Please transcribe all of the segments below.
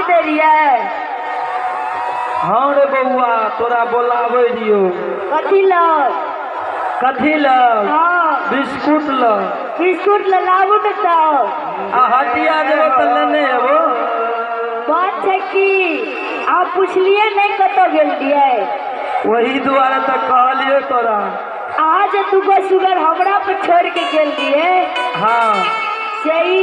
दे रहिए। हाँ रे बउआ तोरा बोलावे दियो। कथी लग? कथी लग? हाँ बिस्कुट लग। बिस्कुट लाबू न तब। आ हटिया जेबो त लेने एबो। बात है कि आप पूछलिए नहीं कतो गेल दिए। वही दुआरे तो कहलियो तोरा। आज दुगो सुगर हमरा पे छोड़ के गेल दिए। हाँ सही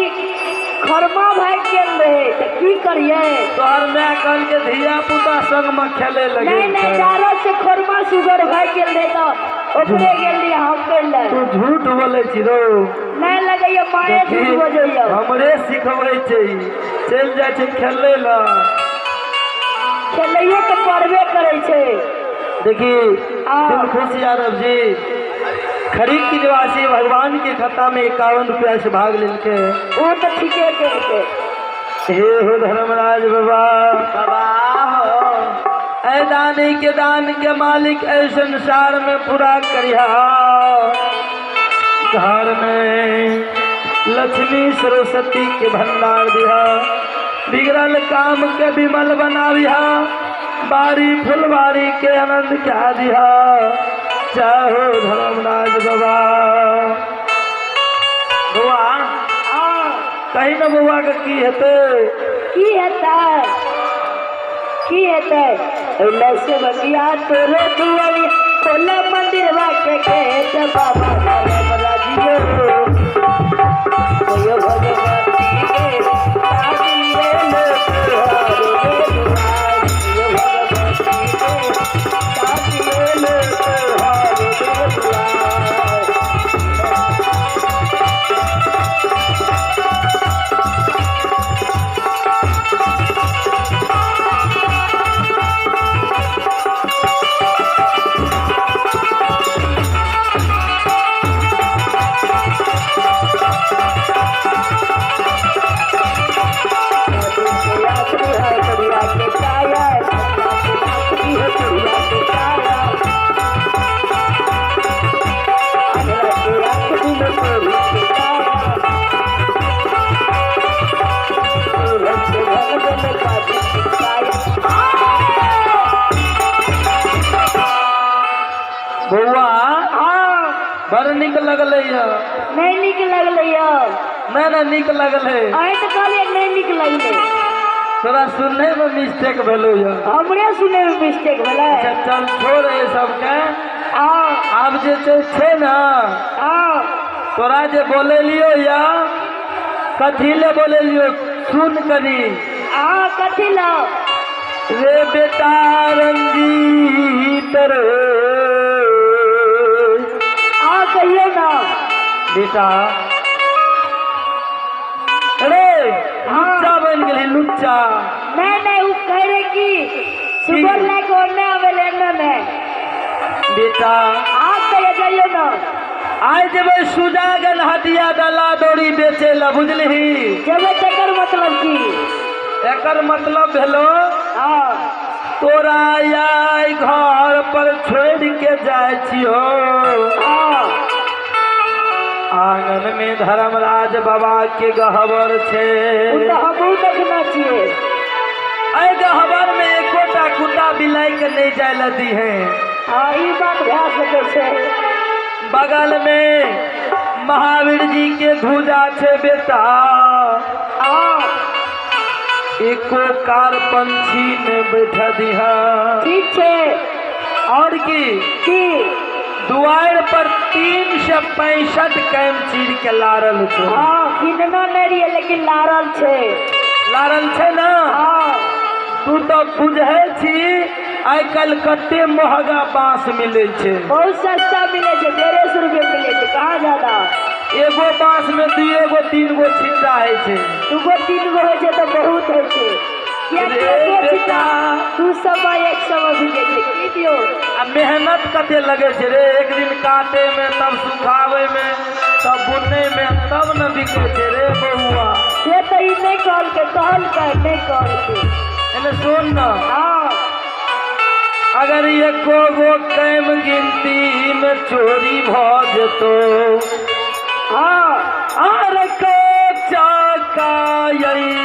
खरमा भाग गेल रहे तो की करिए? तोहर मैं कल के धिया पुता संग में खेले लगे। नहीं दारो से खरमा सुगर भाग गेल रहे तो ओकरे गेल दिए हम कर ले। तू झूठ बोले छी रो। नहीं लगैया माये झूठ बजैया। हमरे सिखबै छै चल जाय छै खेले ला। खेलैये तो पढ़बे करे छे। देखी दिलखुश यादव जी खरीद की निवासी भगवान के खाता में 51 रुपया से भाग लेके। वो तो ठीके करके। हे हो धर्मराज बाबा बाबा हो ऐ दानी के दान के मालिक ऐ संसार में पूरा करिया। घर में लक्ष्मी सरस्वती के भंडार दिया। बिगड़ल काम के विमल बनाविया। बारी फुलवारी के आनंद क्या दिया। चाहो धर्मराज बाबा। बउआ कही न बउआ के की हेते? की हेते लसे बगिया तोरे दुआरी खोला मंदिर के गेट बाबा धर्मराज जी कोयो भगवती के शादी रे ले तोहारे दुआर कोयो भगवती के शादी रे ले तोहारे दुआर। बउआ बड़ निक लगल। नहीं निक लगल। नहीं निक लगल है। तो कहलिए नहीं निक लगल। तोरा सुनने में मिस्टेक भेलो। हमरे सुने में मिस्टेक भेलै। चल छोड़ ये सब के। आब जे छे ना तोरा जे बोले लियो या कथी ले बोले लियो सुन करी। कथी ला? रे बेटा रंजीत रे कहिए ना बेटा रे लुच्चा बन गई लुच्चा। नहीं वो कह रहे कि सुगर लेके ओने आवेले एने में। बेटा आज कहिए जाइयो ना। आज जब सुजागन हटिया डला दौड़ी बेचे ला बुझलही। जब एकर मतलब की? एकर मतलब भेलो तोरा आई घर पर छोड़ के जाय छियो। आंगन में धर्मराज बाबा के गहबर छे। हमहू देखना चाहिए। ऐ गहबर में एकोटा कुत्ता बिलाई के नहीं जाय दी है। ई बात भे सके छे। बगल में महावीर जी के ध्वजा छे बेटा। एको कार पंछी में बैठा दिहा। ठीक छे। और की दुआर पर 365 कैम चीर के लारल छे। कितना नहीं रही लेकिन लारल छे ना। तू तो बुझे छी आई कल कते महंगा बांस मिले छे। बहुत सस्ता मिले छे 150 रुपये मिले छे। कहाँ ज्यादा? एगो बांस में 2 गो 3 गो छिट्टा है छे। 2 गो 3 गो है छे तो बहुत है छे। बेटा 200 100 बिके छे। की दियो? आ मेहनत कते लगे छे रे। एक दिन काटे में तब सुखावे में तब बुने में तब न बिके छे रे बउआ। से तो ई नहीं कहल के एने सुन न। अगर एको गो कैम गिनती में चोरी भ जतो। आर को चाका यही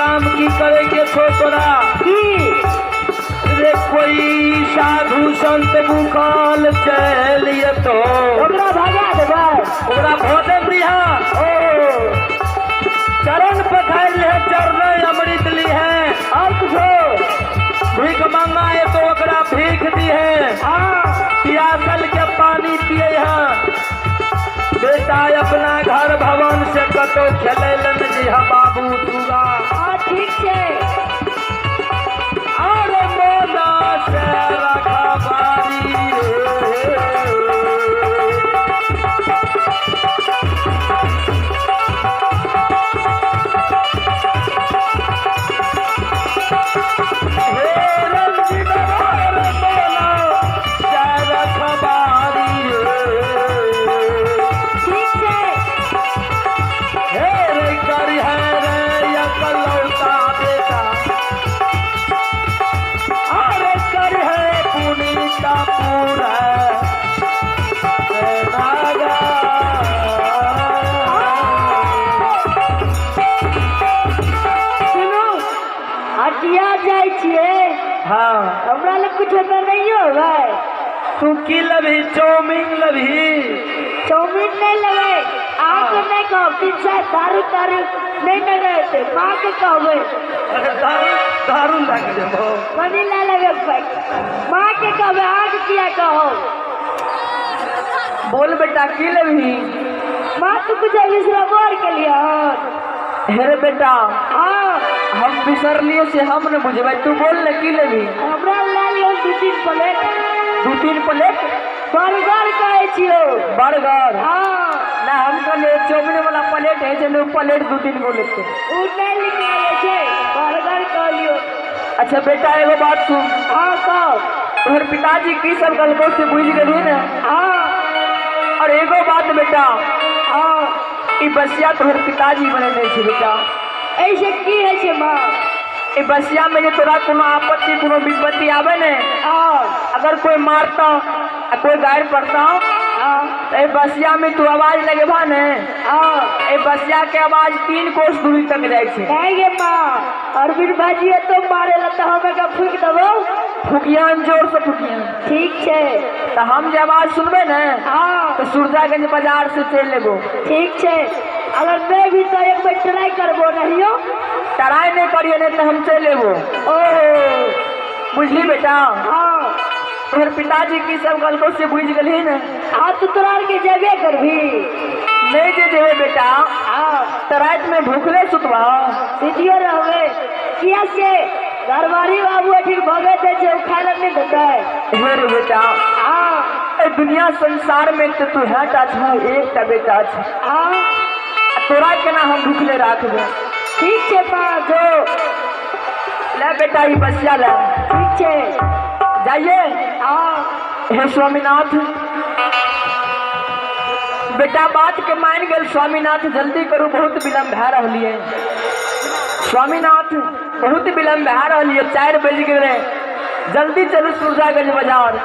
काम की करे के छो तोरा की रे कोई साधु संत मुखाल चलिए तो ओकरा भगा देबै ओकरा भोजन दिहा ओ चरण पखार ले चरण अमृत ली है और कुछो भीख मांगा है तो ओकरा भीख दी है हाँ पियासल के पानी पिए है बेटा अपना घर भवन से कतो खेले जी हा बाबू तुरा हाँ ठीक छै और मोना से रखबारी हटिया जाइ छियै हाँ हमरा लग कुछ होता नहीं होबै तू की लभी चाउमीन लभी चाउमीन नहीं लेबै अहाँके नहीं कहब पिज्जा दारू तारू नहीं लगेतै माँ के कहबै दारू लग जेबो कनी ला लेबै माँ के कहबै अहाँके किया कहब बोल बेटा की लभी माँ तो कुछ विश्राम के लिए हेरे बेटा हाँ हम बिसरलिए से हम न बुझबै तू बोल न की लेबी हमरा ला लियो 2-3 प्लेट 2-3 प्लेट बर्गर कहै छियो बर्गर हाँ ना हम कहले चाउमीन वाला प्लेट है जे लोग प्लेट 2-3 गो लेते उ नहीं लिखाए छै बर्गर कह लियो अच्छा बेटा एगो बात सुन हाँ कह तोहर पिताजी की सब गलती से बुझ गेली ना हाँ और एगो बात बेटा हाँ ई बसिया तोहर पिताजी बनेने छै बेटा ऐसे की है छै माँ ई बसिया में जे तोरा कोनो आपत्ति कोनो विपत्ति आवे ने हाँ अगर कोई मारता आ कोई गायर पड़ता हाँ ए बसिया में तू आवाज लगेबा ने हाँ ए बसिया के आवाज 3 कोस दूरी तक जाय छै नहीं गे माँ अरविंद भाजी तो मारे ला तो हमें का फूक देबो फुकियान जोर से फुकियान ठीक छै तो हम जे आवाज सुनबे ने हाँ तो सूरजागंज बाजार से चल लेबो ठीक छै अगर मैं भी तो एक बार ट्राई करबो नहीं ट्राई नहीं करिए नहीं तो हम चल लेबो ओ बुझली बेटा हाँ तोहर पिताजी की सब गलती से बुझ गली ने हाँ तो तोरा के जेबे करभी नहीं जे जेबे बेटा हाँ तो रात में भूखले सुतबा सीधियो रहबे किया से घरवारी बाबू ठीक भगे दे छै खाए ला नहीं देतै हे रे बेटा हाँ ए दुनिया संसार में तो तू हेटा छ एकटा बेटा छ हाँ तोरा केना हम भूखले राखबे ठीक छै माँ जो ले बेटा ई बसिया ले ठीक छै जाइए हाँ हे स्वामीनाथ बेटा बात के मान गेल स्वामीनाथ जल्दी करू बहुत विलम्ब भए रही है स्वामीनाथ बहुत विलम्ब भए रही है 4 बज गए जल्दी चलू सूरजागंज बाजार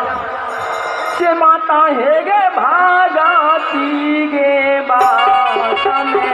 से माता हे गे भागाती गे बात में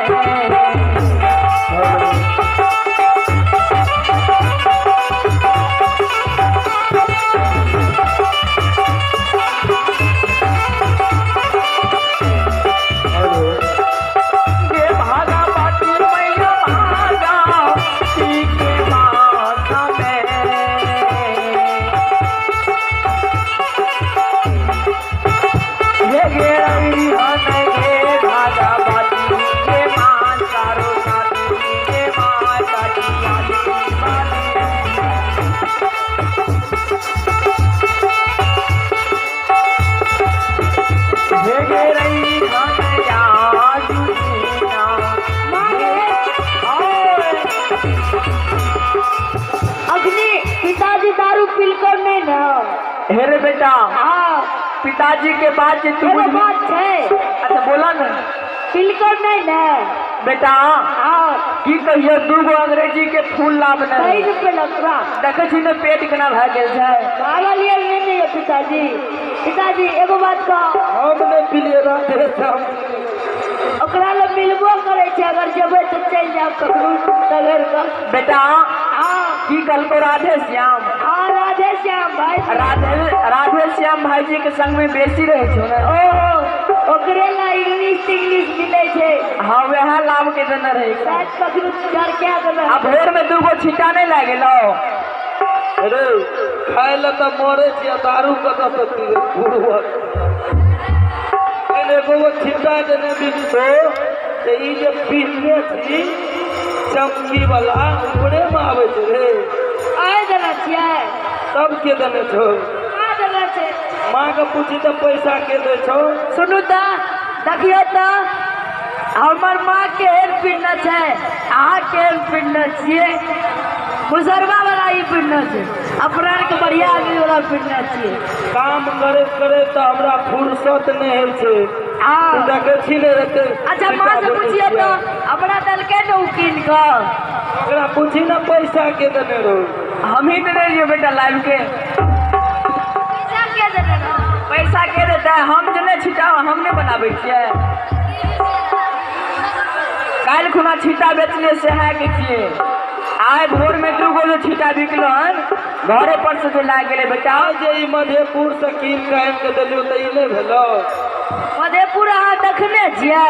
हेरे बेटा हाँ पिताजी के बात जे तू एगो बुझ बात छै अच्छा बोला ना पिलकर नहीं ना बेटा हाँ की कहियो 2 गो अंग्रेजी के फूल लाभ सही नहीं रुपये लगवा देखे छी ने पेट केना भए गेल छै पागल ये नहीं है पिताजी पिताजी एगो बात कह हम नहीं पिलिए रह ओकरा ले मिलबो करे छै अगर जेबै तो चल जाओ ककरू तगर का। बेटा हाँ की कल को राधे श्याम हाँ राधे श्याम भाई। राधे श्याम भाई जी के संग में बेसी रहे छो ना। ओहो ओकरे ला इंग्लिश मिले छे। हाँ वह लाभ के देना रहे शायद ककरू घर के आगे अब भोर में दूगो छीटा नहीं लागे लो। अरे खाए ला तो मरे छिया दारू कत से पीवे बुढ़वा एगो छिटा देने बिकतो ते ई जे पीने छी चमकी वाला ऊपरे में आवे छे रे। आए देना छिए तब के देने छो आ देना छे। माँ के पूछी तो पैसा के दे छो। सुनू तो देखियो तो हमर माँ के हेर पिंड छे अहाँ के हेर पिंड छिए। मुसरवा वाला ही पिंड छे अपना के बढ़िया आदमी वाला पिंड छिए। काम करे करे तो हमरा फुर्सत नहीं है छे। हाँ देखे छी ने रहते। अच्छा माँ से पूछिए तो अपना दल के न उकीन का ओकरा पूछी ना पैसा के देने रो। हम ही दे रही बेटा लाइव के पैसा के देने ना। पैसा के देता है हम जने छिटा हमने बनाबे छिए। काल खुना छीटा बेचने से है के छिए आए भोर में दूगो जो छीटा बिकलो हन घरे पर से ला गेले बेटा। जे ई मधेपुर से कीन कह के देलियो त ई नहीं भेलो। मधेपुर अहाँ देखने छिए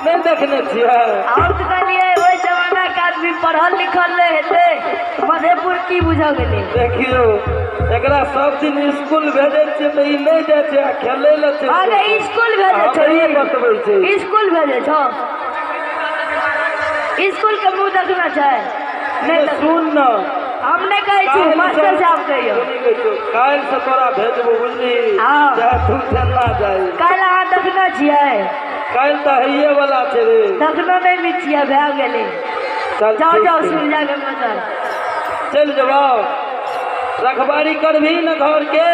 नहीं देखने छियै। और तो कहलिए ओहि जमाना के आदमी पढ़ल लिखल नहीं हेते मधेपुर की बुझ गेले। देखियो एकरा सब दिन स्कूल भेजे छियै त ई नहीं जाय छै खेले ले छै। अरे स्कूल भेजे हमरे बतबै छै। स्कूल भेजे छो स्कूल के मुंह देखना छै नहीं तो सुन न हमने कहे छी मास्टर साहब कहियो काल से तोरा भेजबो बुझली। हाँ। जा तू चलना जाई कल अहाँ देखना छिए काल त हइये वाला छै रे। देखना नहीं भी छिए भए गेले। चल जाओ ठीक जाओ छै। सुन जाके मचल चल जबो रखबारी करभी न घर के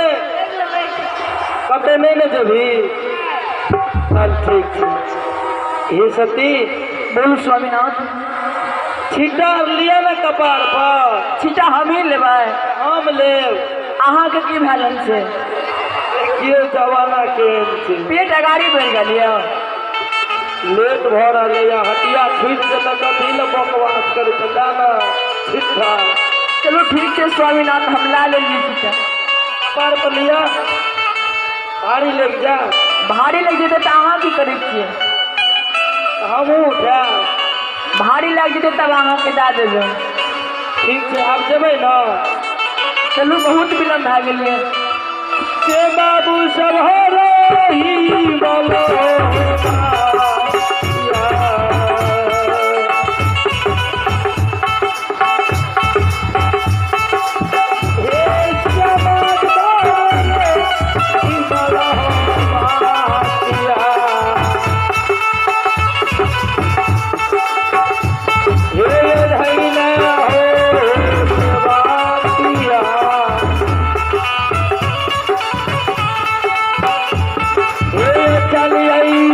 कते नहीं न जेबी। चल ठीक छै। हे सती बोलू स्वामीनाथ छीटा लिया ना कपार पर। छीटा हम ही लेबै हम लेब अहाँ के की भैलन से ये जमाना केहन छै। पेट अगाड़ी बढ़ गेलिए लेट भ रहले या हटिया छूट के त कथी ल बकवास करे छै जाना छीटा। चलो ठीक है स्वामीनाथ हम ला लेंगे छीटा। कपार पर लिया भारी लग जा। भारी लग जेतै तऽ अहाँ की करै छियै। हमहूँ उठा भारी लग जेतै तब अहाँ के दए देबै। ठीक छै आब जेबै न। चलू बहुत विलम्ब भए गेलिए। के बाबू सब हो रही बोलो चल आई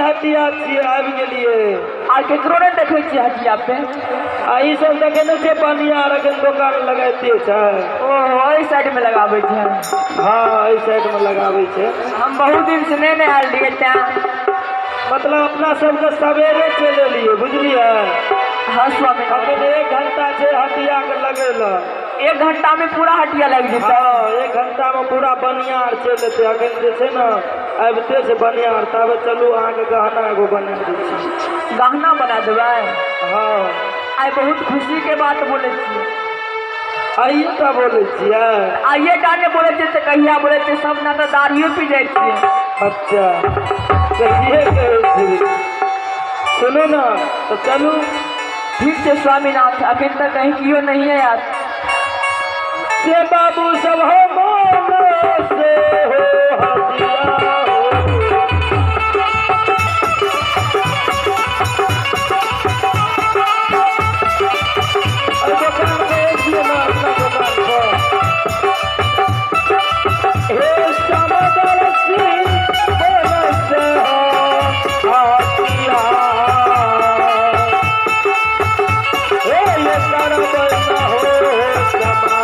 हटिया छियै आबि गेलियै आ केकरो नहि देखै छियै हटिया पे। आ ई सब देखे नहि छै बनियार एखन दोकान लगाइते छै। ओहो एहि साइड में लगाबै छै। हाँ एहि साइड में लगाबै छै। हम बहुत दिन से नहीं आयल रहियै तें। मतलब अपना सबके सवेरे चलि एलियै बुझलियै। हाँ स्वामी अखन 1 घंटा छै हटिया के लगेला। 1 घंटा में पूरा हटिया लग जेतै। हाँ 1 घंटा में पूरा बनियार चलि एतै। अखन जे छै ने आबिते छै बनियार तब चलू अहाँके गहना एगो बना दै छी। गहना बना देबै। हाँ आइ बहुत खुशी के बात बोले छियै। आइए टा बोलै छियै। आइए टा ने बोले छियै से कहिया बोले छियै सब ना तो दाढ़ियो पी जाइ छियै। अच्छा कहिए कहै छी। सुनू ना तो चलू। ठीक छै स्वामीनाथ अखन तक कहीं कियो नहीं है यार। से बाबू सब हो मोनो से हो हटिया हो। अरे दुकान पे दिए ना अपना दुकान पर। हे समदर सिंह मोनो से हो हटिया। हे ये करब न हो समा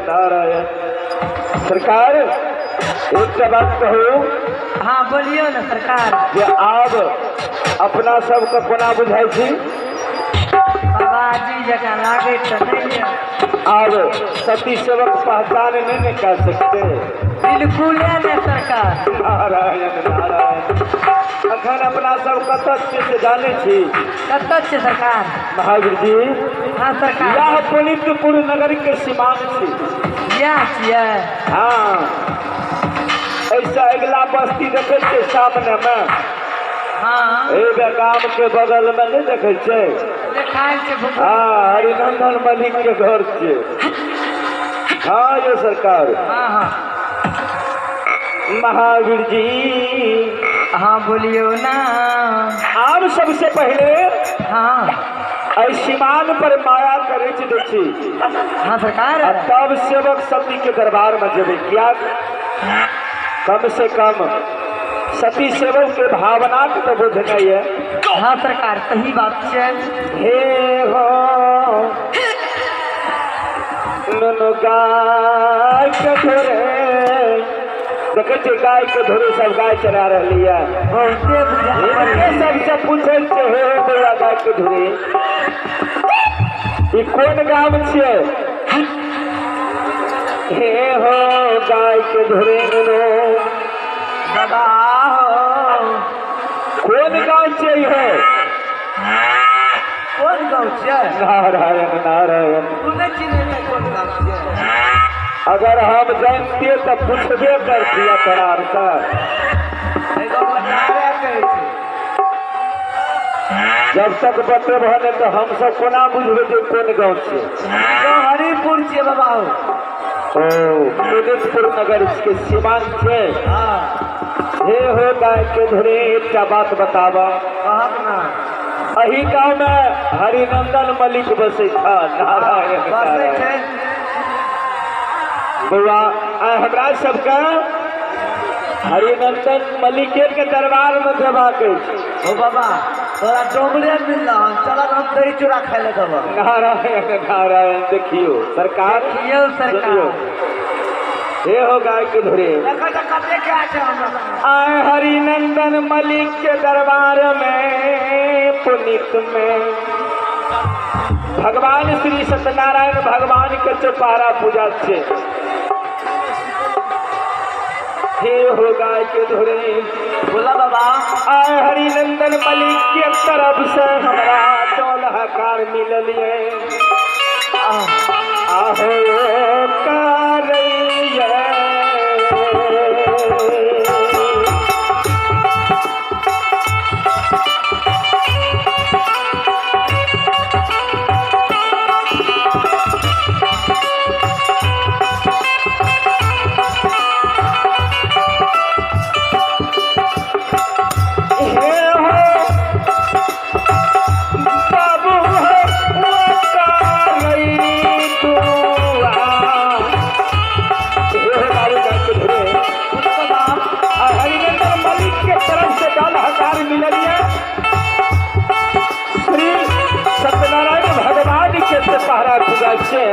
नारायण। सरकार एक बात कहूँ। हाँ बोलियो ना सरकार। जे आब अपना सबके कोना बुझाइ छी। बाबाजी जगह लागे तो नहीं है। आब सती सेवक पहचान नहीं न कर सकते। बिल्कुल है ना सरकार। नारायण नारायण। अखन अपना सब कतऽ से जाने छी। कतऽ से सरकार। महावीर जी। हाँ सरकार। यह पुनितपुर नगर के सीमांत छी। यह छियै। हाँ ऐसा अगला बस्ती देखे छे सामने में। हाँ एबे गांव के बगल में नहीं देखे छे। देखाई छे। हाँ हरिनंदन मलिक के घर छे। हाँ ये सरकार। हाँ हाँ महावीर जी। हाँ बोलियो ना। आब सबसे पहले हाँ सीमान पर माया करे छी। हाँ सरकार। तब सेवक सती के दरबार में जेबे। क्या कम से कम सती सेवक के भावना के तो बुझना है। हाँ सरकार सही बात है। हे हो नुनु गाय के धोरे देखे गाय के धोरे सब गाय चरा रही है। बहुते बुझा सबसे पूछे हे बउआ गाय के धोरे ई कौन गाँव छे। हे हो गाय के धोरे बाबा हो कौन गाँव छे हो। कौन गाँव छे। नारायण नारायण। तूने चिन्हे कौन गाँव छे। अगर हम जानते तो पूछबे करती तोरार से। जब तक बते भने तो हम सब कोना बुझबे जे कोन गांव से। हरिपुर छे बाबा ओ पुनितपुर नगर इसके सीमांत से। हे हो गाय के धरे एक बात बतावा। अही गांव में हरिनंदन मलिक बसे था। नारायण नारायण। बउआ हमरा सबका हरिनंदन मलिक के दरबार में देवा के ओ बाबा तोरा डोंगरे मिल रहा चल हम दही चूड़ा खाए ले दबा। नारायण नारायण। देखियो सरकार देखियो सरकार। हे हो गाय के धरे आए हरिनंदन मलिक के दरबार में पुनित में भगवान श्री सत्यनारायण भगवान के चौपारा पूजा छे। हे हो गाय के धरे बोला बाबा आए हरिनंदन मलिक के तरफ से हमारा चौलहकार मिलल है। आहो करैया पहरा पूजा से।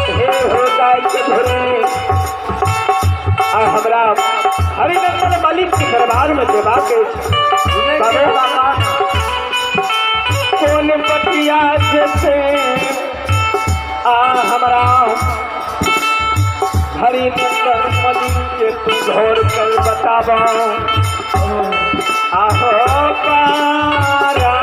हे हो गाय के धरे हमरा हरिनंदन मलिक के दरबार में देवा के कौन पटिया जैसे हमरा हरिनंदन मलिक के तू घोर कर बतावा। आहो पारा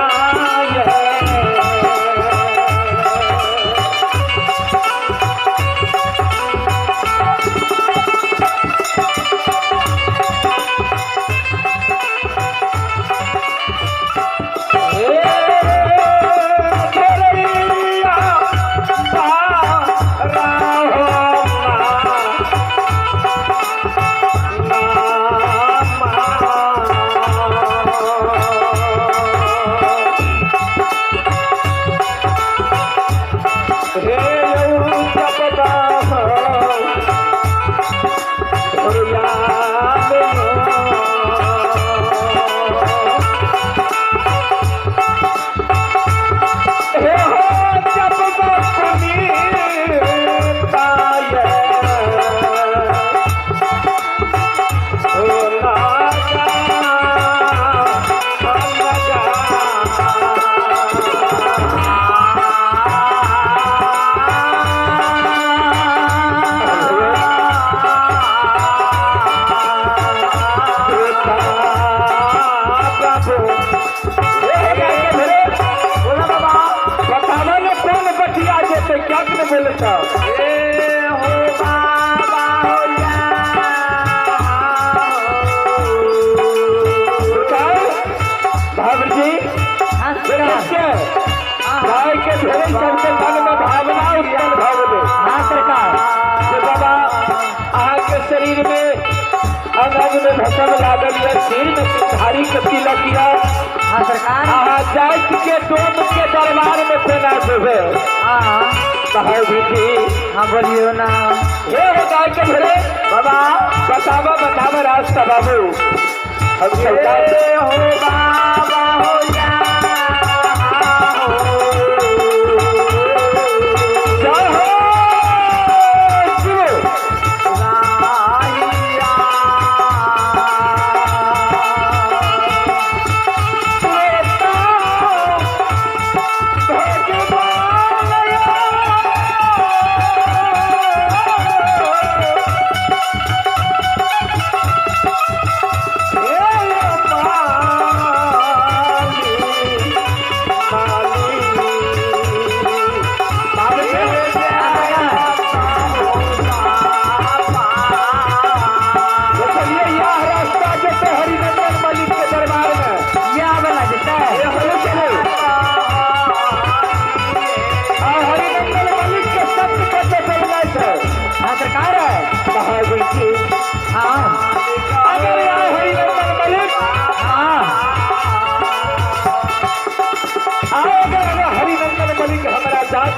शरीर में अंग में भसम लागल है। सिर में सिंधारी के तिलक किया। हाँ सरकार। जाइत के डोम के दरबार में पहना देवे। हाँ जी। हाँ बोलियो ना। ये गाय के भरे बाबा बतावा रास्ता बाबू। हम सरकार हो बाबा हो या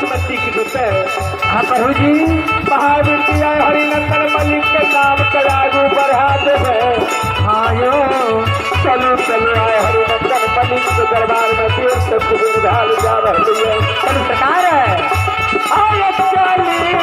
में टिक देते हाँ प्रभु जी। महावीर जी आए हरिनंदन मलिक के नाम के आगू बढ़ा दे हाँ यो चलो चलो आए हरिनंदन मलिक के दरबार में देर से कुबेर ढाल जा रही है चलो सरकार आए चलियो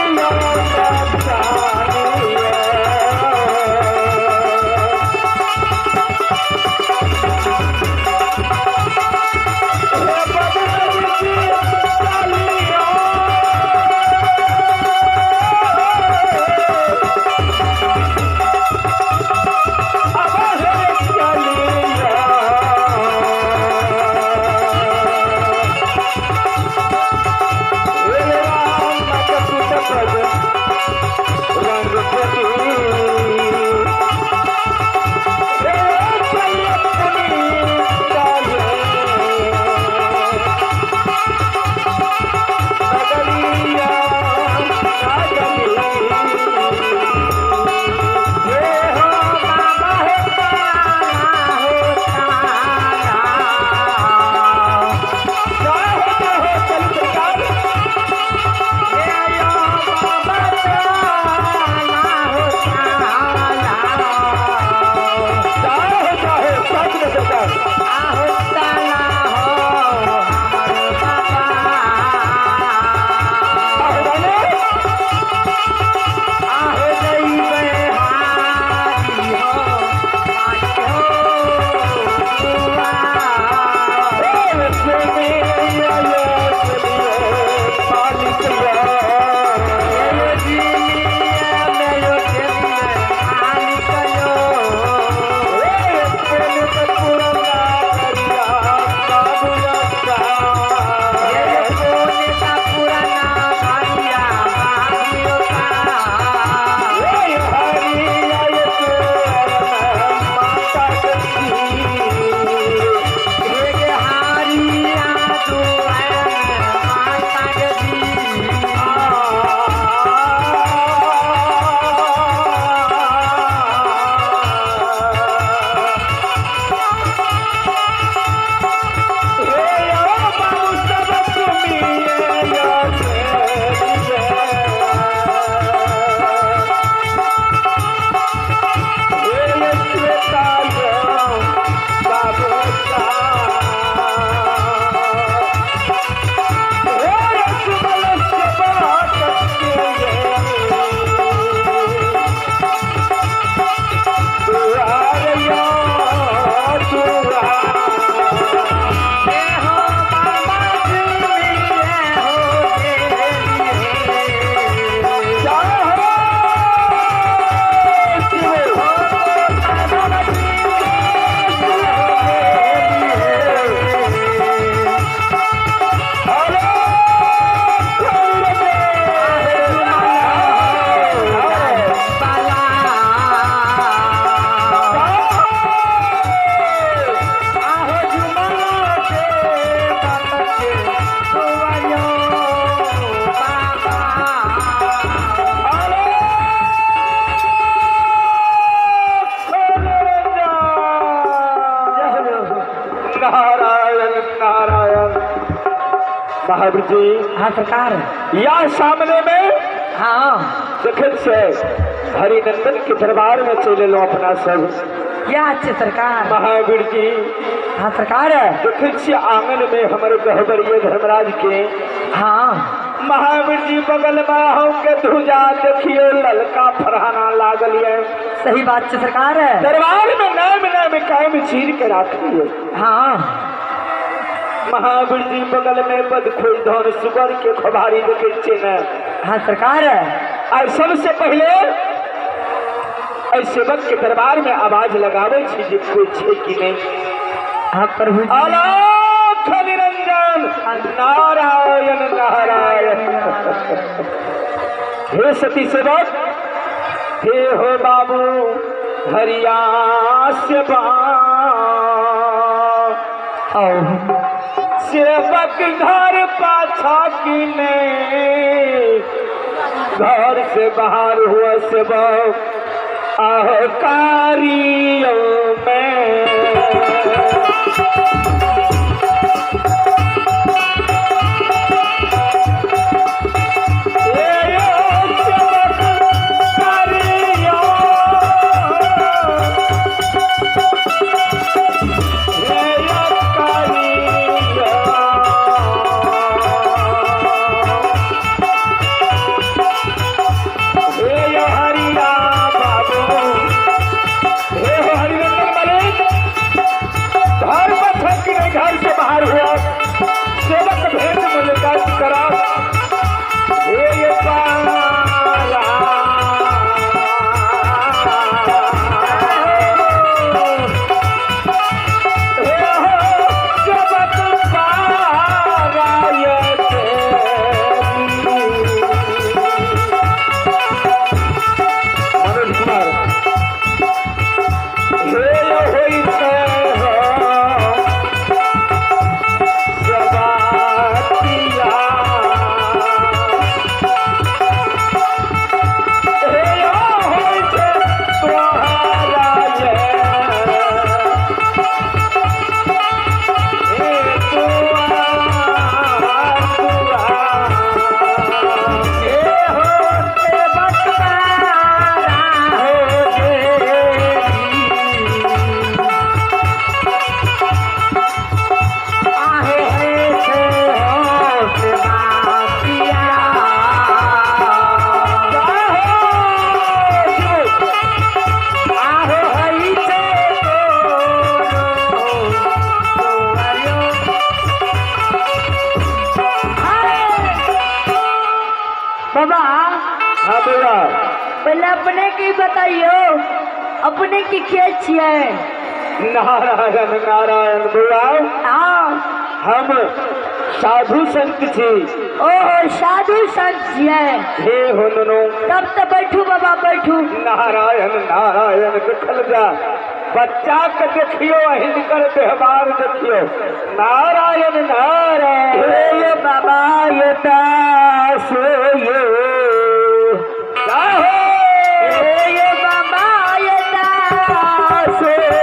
महावीर जी। हाँ सरकार। यहाँ सामने में हाँ देखे से हरिनंदन के दरबार में चले लो अपना सब। क्या अच्छे सरकार। महावीर जी। हाँ सरकार। देखे से आंगन में हमारे गहबरिये धर्मराज के। हाँ महावीर जी बगल में हम के ध्वजा देखिए ललका फरहाना लागल है। सही बात है सरकार। दरबार में नाम नाम कायम चीर के रखी है। हाँ महावीर जी बगल में बदखोई धन सुगर के खबारी देखे छे न। हाँ सरकार। और सबसे पहले ऐसे वक्त के दरबार में आवाज लगावे छी जे कोई छे कि नहीं। हाँ प्रभु जी। अलख निरंजन नारायण नारायण। हे सती सेवक, हे हो बाबू हरिया से सेवक घर पाछा किने घर से बाहर हुआ सेवक आहकारियों में। हाँ बुआ पहले अपने की बताइयो, अपने की खेत छिए। नारायण नारायण बुआ हाँ। हम साधु संत छी। ओहो साधु संत छिए। हे हो नो तब तो बैठू बाबा बैठू। नारायण नारायण देखल जा बच्चा के देखियो हिनकर व्यवहार देखियो। नारायण नारायण ये बाबा ये दास ये ये बाबा ये दास ये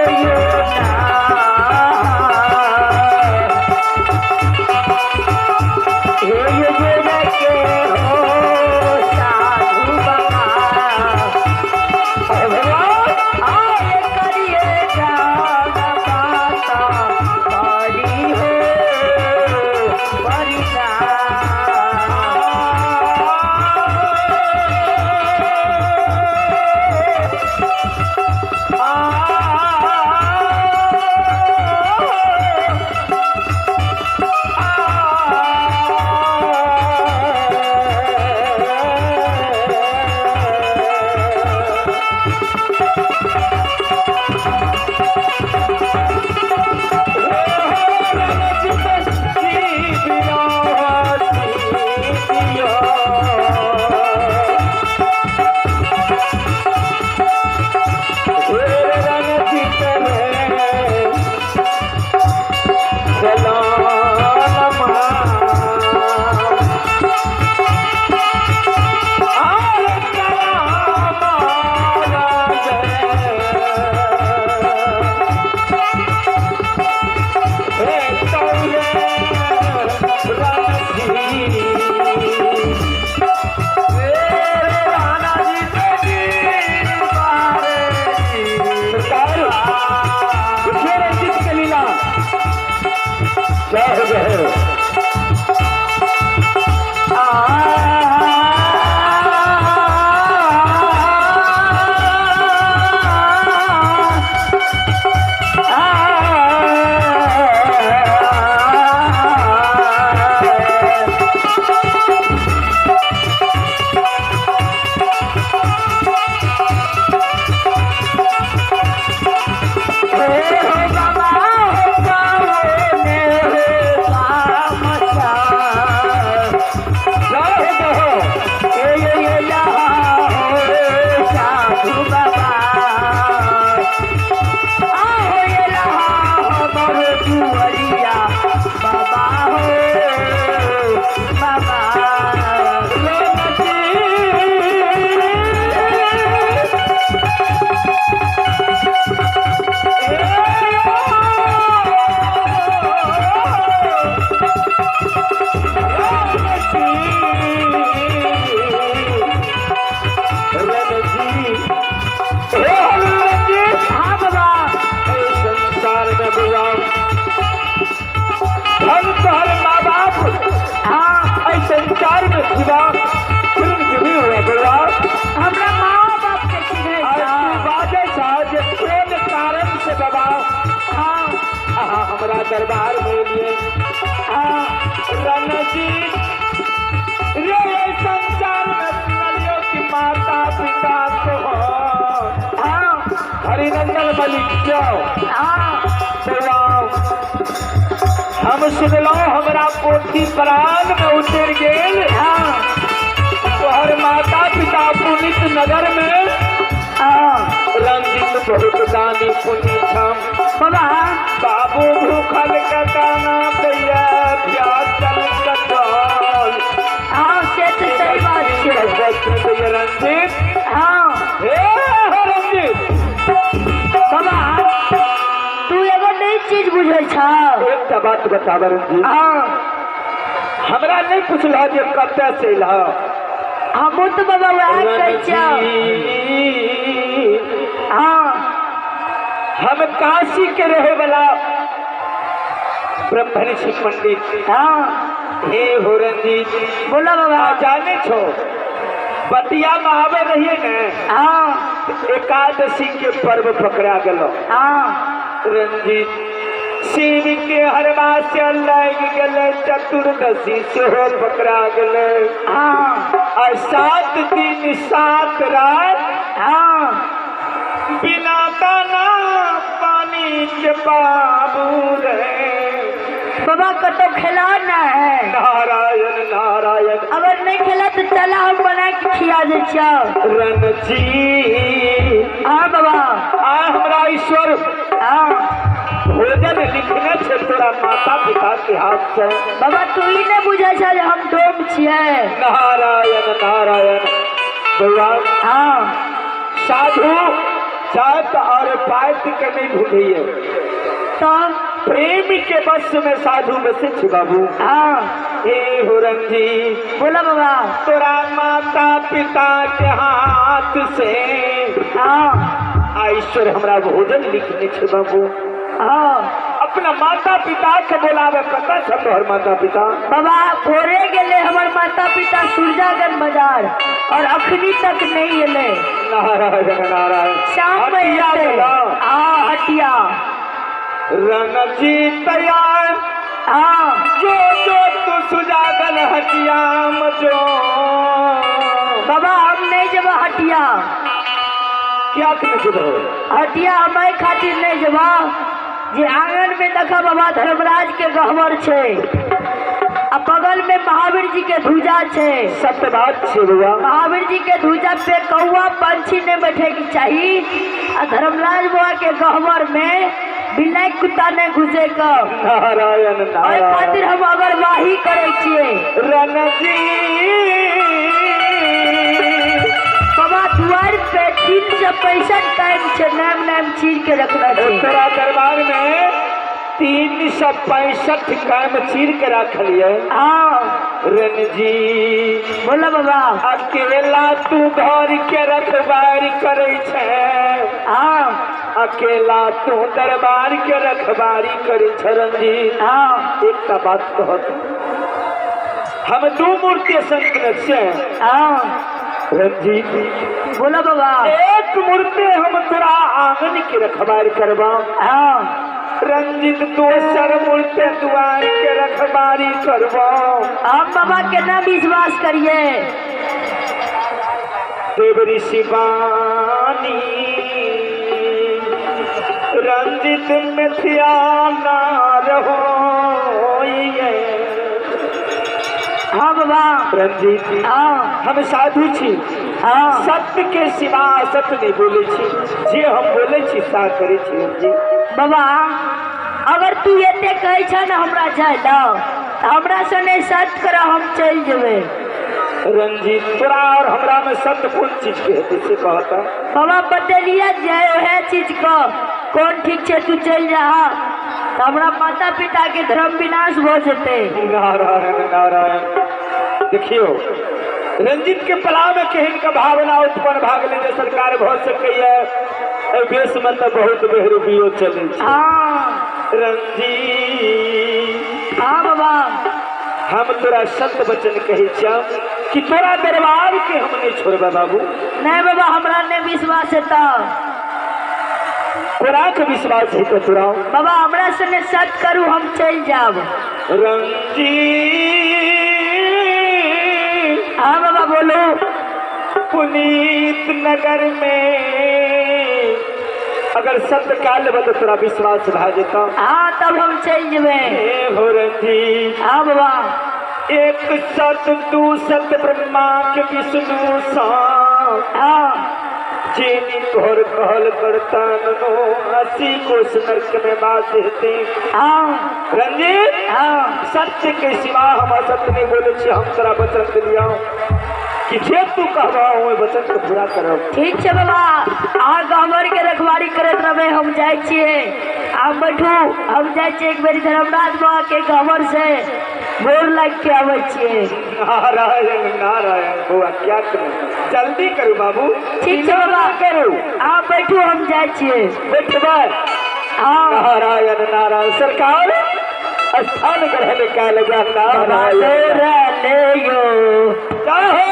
दरबार में लिए रणजीत रे संसार में सुनलियो कि माता पिता तो हरिनंदन मलिक हम सुनलो हमरा पोथी प्राण में उतर गेल तोहर माता पिता पुनित नगर में रंजित बहुत दानी पुण्य छम बाबू भूखल कटाना भैया प्यास चल कटल से तो सही बात है रंजित हे रंजित बाबा तू एगो नई चीज बुझे छ एक बात बताब रंजित हमरा नहीं पूछल जे कते से ला हम तो बाबा वह कह हम काशी के रहे वाला ब्रह्मऋषि पंडित हे हो रंजीत बोला बाबा जाने छो बतिया में आवे रहिए न एकादशी के पर्व पकड़ा गलो रंजीत शिव के हरवा से लग गए चतुर्दशी से पकड़ा गए और 7 दिन 7 रात हाँ बिना दाना पानी के बाबू रहे। बाबा को तो खिलाना है। नारायण नारायण। अगर नहीं खिला तो चला हम बना के खिया दे। रणजी हाँ बाबा। हमरा ईश्वर हाँ भोजन लिखने छे तोरा माता पिता के हाथ से। बाबा तू ही ने बुझे छे हम डोम छिए। नारायण नारायण। बउआ हाँ साधु जात और पात के नहीं भूलिए। तो प्रेम के बस में साधु बसे छे बाबू। हाँ हे हो रणजी बोला बाबा। तोरा माता पिता के हाथ से हाँ ईश्वर हमरा भोजन लिखने छे बाबू। हाँ अपना माता पिता के बोलावे कता छे तोहर माता पिता? बाबा भोरे गेले हमर माता पिता सुरजागन बाजार और अखनी तक नहीं एले। नारायण नारायण। शाम में हटिया एते। गेला। हाँ हटिया। रणजी तैयार हाँ जो जो तू सुजागन हटिया मजो। बाबा हम नहीं जब हटिया। क्या तुम हटिया हमारे खातिर नहीं जबा। जे आंगन में देखा बाबा धर्मराज के गहवर छे आ बगल में महावीर जी के ध्वजा छे। सत्य बात छे बुआ। महावीर जी के ध्वजा पे कौआ पंछी ने बैठे की चाहिए आ धर्मराज बुआ के गहवर में बिलाई कुत्ता ने घुसे का। नारायण ओहि नारायण। खातिर हम अगरवाही करे छिए। रणजी बाबा द्वार पे 365 टाइम छे नाम नाम चीर के रखना छे। तोरा दरबार में 365 काम चीर के रखलिए। हाँ रणजी बोला बाबा। अकेला तू घर के रखवारी करे छे। हाँ अकेला तू दरबार के रखवारी करे छे रणजी। हाँ एक का बात कहत हम 2 मूर्ति संत से। हाँ रणजी बोला बाबा। एक मूर्ति हम तोरा आंगन के रखवारी करबा। हाँ रंजित दोसर मूर्ति द्वार के रखवारी करबा। हम बाबा के ना विश्वास करिए। देव ऋषि बानी रंजित मिथिया ना रहो। हाँ बाबा। रंजीत जी हाँ हम साधु छी। हाँ सत्य के सिवा सत्य नहीं बोले छी। जे हम बोले छी सा करे छी रंजीत। बाबा अगर तू एते कहे छ ना हमरा जाय दो हमरा से नहीं सत्य कर हम चल जेबे। रंजीत तोरा और हमरा में सत्य कौन चीज के है से कहता? बाबा बदलिया जाए वह चीज को कौन ठीक छे तू चल जा। तो हमरा माता पिता के धर्म विनाश हो जते। नारायण नारायण। देखियो रंजीत के पला में केहन का भावना उत्पन्न भाग ले सरकार भ सके है। देश में तो बहुत बेहरूबियो चले छे। हाँ रंजीत हाँ बाबा। हम तोरा सत्य वचन कहे छिया कि तोरा दरबार के हम नहीं छोड़बा बाबू। नहीं बाबा हमरा ने विश्वास है तो। तोरा के विश्वास है तो तोरा बाबा हमरा से ने सत्य करू हम चल जाब। रंजीत हाँ बाबा बोलो। पुनीत नगर में अगर सत्य काल लेबा तो तोरा विश्वास भा जेता। हाँ तब हम चल जेबे। हे हो रंजीत हाँ बाबा। एक सत दू सत ब्रह्मा के विष्णु सा हाँ जेनी तोहर कहल करता नो 80 कोस नरक में बात हेते। हाँ रंजीत हाँ सत्य के सिवा हम असत्य नहीं बोले छी। हम तोरा वचन दिलिया कि जे तू कहबा ओए वचन के पूरा करब। ठीक है बाबा। आ गहवर के रखवारी करत रहे हम जाए छिए। आप बैठू हम जाए छिए एक बेरी धर्मराज बाबा के गहवर से बोर लग के आवे छिए। नारायण नारायण। बुआ क्या करूं? जल्दी करू बाबू। ठीक है बाबा। करू आप बैठू हम जाए छिए। बैठबा। हाँ नारायण नारायण। सरकार स्थान ग्रहण का लगा। नारायण ले यो चाहे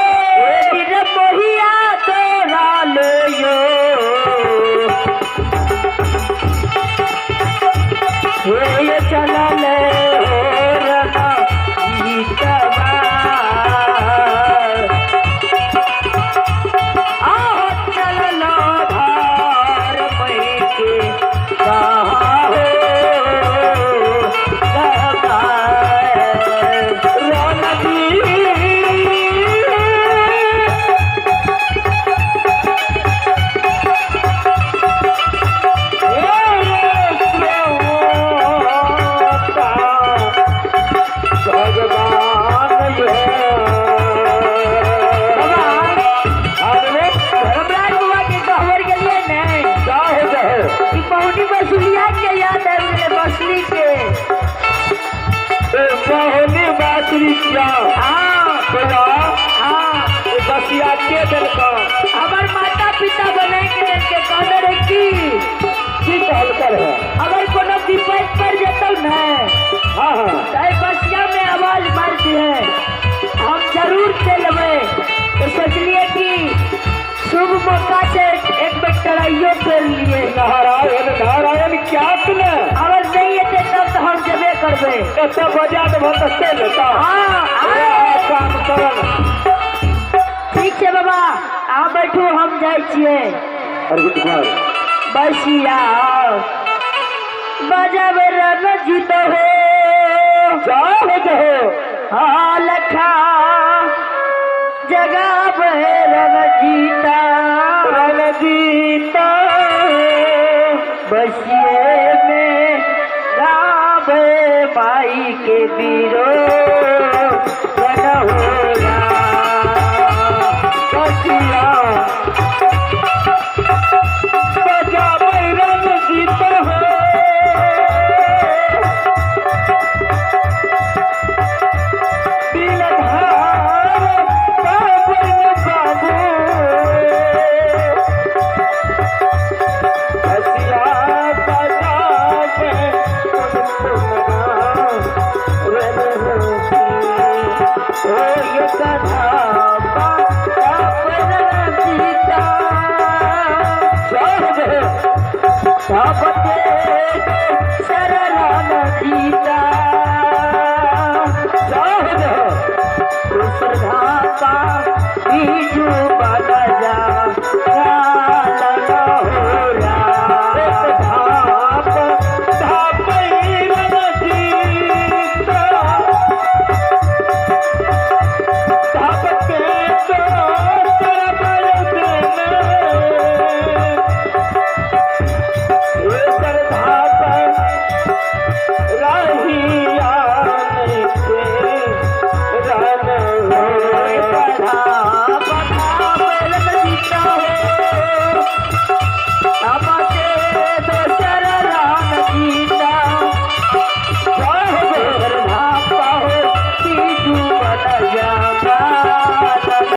तेरे मोहिया तोरा ले यो ये चला ले हो रना गीतवा बसिया हाँ बउआ हाँ ये बसिया के दिल का हमार माता पिता बने के दिन के कहने रहे की कहलकर है। अगर कोनो विपद पर जतौ न हाँ हाँ चाहे बसिया में आवाज मार दिए हम जरूर चलबे। तो सोचलिए कि शुभ मौका से एक बेर टराइयो कर लिए। नारायण नारायण क्या तुने अगर नहीं है तब तो हम जबे करबे। ऐसा बजा तो बहुत अच्छे लेता हाँ काम करन। ठीक है बाबा आ बैठू हम जाए छिए अरविंद कुमार बसिया बजाबे रन जीत हो जाओ हो जाओ हाँ लखा जगह रन जीता रणजीता बसिए में गावे माई के बीरो रन होगा बसिया बजा रणजीत हो दिलधार बाबन बाबू बसिया बजावे ओ ये कथा जीता शरण जीता श्रद्धा बीजू